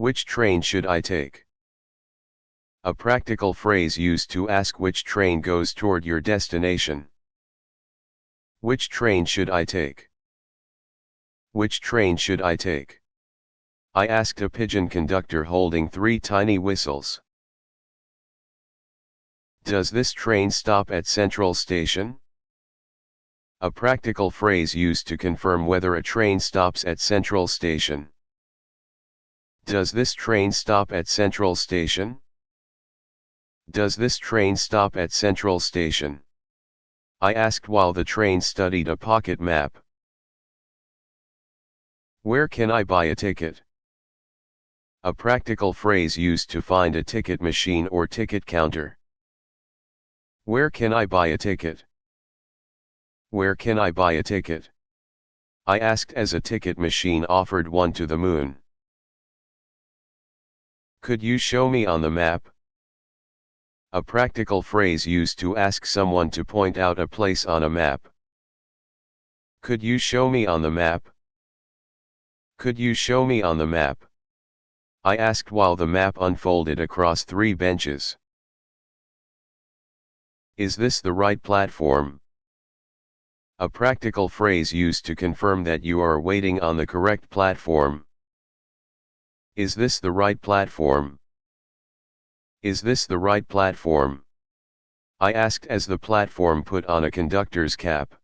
Which train should I take? A practical phrase used to ask which train goes toward your destination. Which train should I take? Which train should I take? I asked a pigeon conductor holding 3 tiny whistles. Does this train stop at Central Station? A practical phrase used to confirm whether a train stops at Central Station. Does this train stop at Central Station? Does this train stop at Central Station? I asked while the train studied a pocket map. Where can I buy a ticket? A practical phrase used to find a ticket machine or ticket counter. Where can I buy a ticket? Where can I buy a ticket? I asked as a ticket machine offered one to the moon. Could you show me on the map? A practical phrase used to ask someone to point out a place on a map. Could you show me on the map? Could you show me on the map? I asked while the map unfolded across 3 benches. Is this the right platform? A practical phrase used to confirm that you are waiting on the correct platform. Is this the right platform? Is this the right platform? I asked as the platform put on a conductor's cap.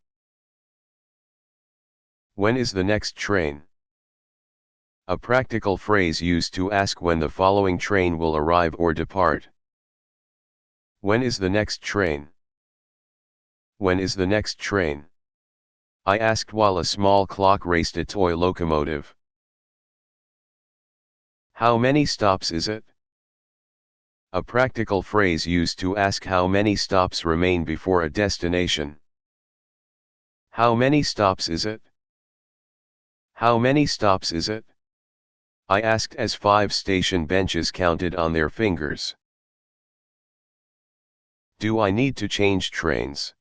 When is the next train? A practical phrase used to ask when the following train will arrive or depart. When is the next train? When is the next train? I asked while a small clock raced a toy locomotive. How many stops is it? A practical phrase used to ask how many stops remain before a destination. How many stops is it? How many stops is it? I asked as 5 station benches counted on their fingers. Do I need to change trains?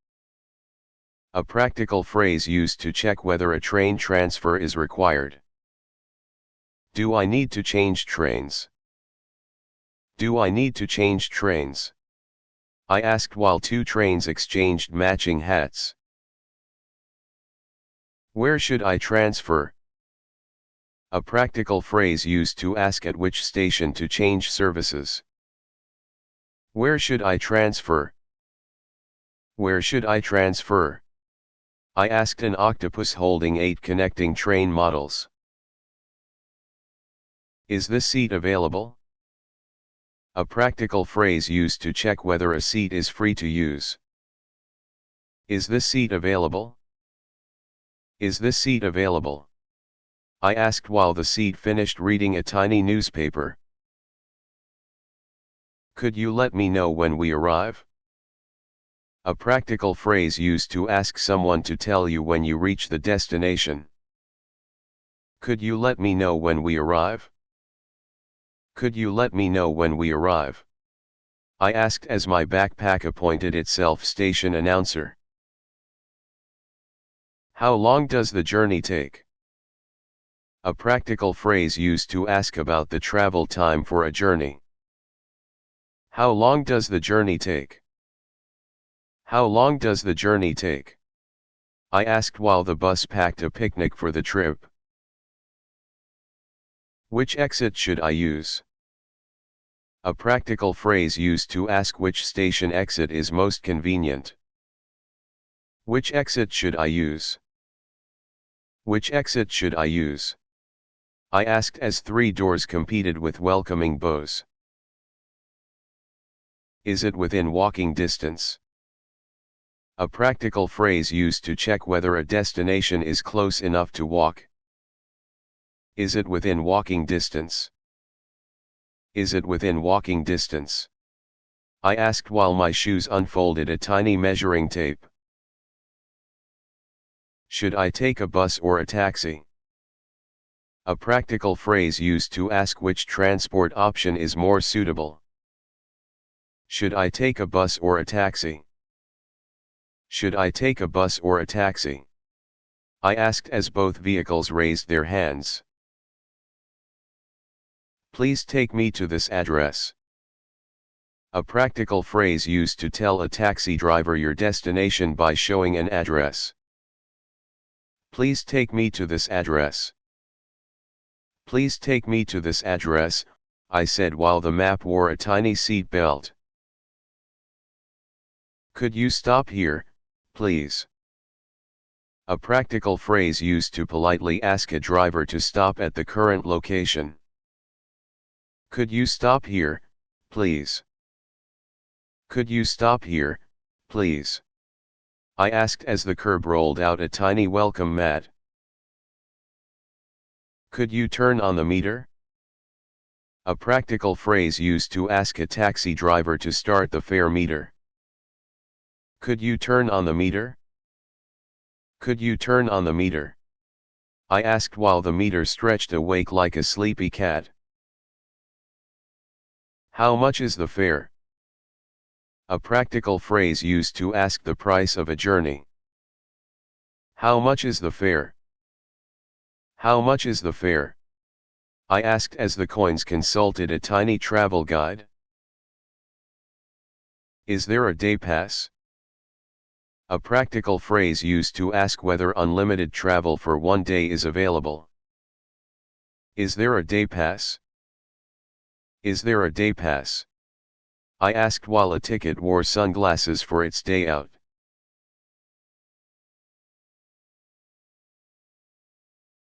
A practical phrase used to check whether a train transfer is required. Do I need to change trains? Do I need to change trains? I asked while 2 trains exchanged matching hats. Where should I transfer? A practical phrase used to ask at which station to change services. Where should I transfer? Where should I transfer? I asked an octopus holding 8 connecting train models. Is this seat available? A practical phrase used to check whether a seat is free to use. Is this seat available? Is this seat available? I asked while the seat finished reading a tiny newspaper. Could you let me know when we arrive? A practical phrase used to ask someone to tell you when you reach the destination. Could you let me know when we arrive? Could you let me know when we arrive? I asked as my backpack appointed itself station announcer. How long does the journey take? A practical phrase used to ask about the travel time for a journey. How long does the journey take? How long does the journey take? I asked while the bus packed a picnic for the trip. Which exit should I use? A practical phrase used to ask which station exit is most convenient. Which exit should I use? Which exit should I use? I asked as 3 doors competed with welcoming bows. Is it within walking distance? A practical phrase used to check whether a destination is close enough to walk. Is it within walking distance? Is it within walking distance? I asked while my shoes unfolded a tiny measuring tape. Should I take a bus or a taxi? A practical phrase used to ask which transport option is more suitable. Should I take a bus or a taxi? Should I take a bus or a taxi? I asked as both vehicles raised their hands. Please take me to this address. A practical phrase used to tell a taxi driver your destination by showing an address. Please take me to this address. Please take me to this address, I said while the map wore a tiny seat belt. Could you stop here, please? A practical phrase used to politely ask a driver to stop at the current location. Could you stop here, please? Could you stop here, please? I asked as the curb rolled out a tiny welcome mat. Could you turn on the meter? A practical phrase used to ask a taxi driver to start the fare meter. Could you turn on the meter? Could you turn on the meter? I asked while the meter stretched awake like a sleepy cat. How much is the fare? A practical phrase used to ask the price of a journey. How much is the fare? How much is the fare? I asked as the coins consulted a tiny travel guide. Is there a day pass? A practical phrase used to ask whether unlimited travel for one day is available. Is there a day pass? Is there a day pass? I asked while a ticket wore sunglasses for its day out.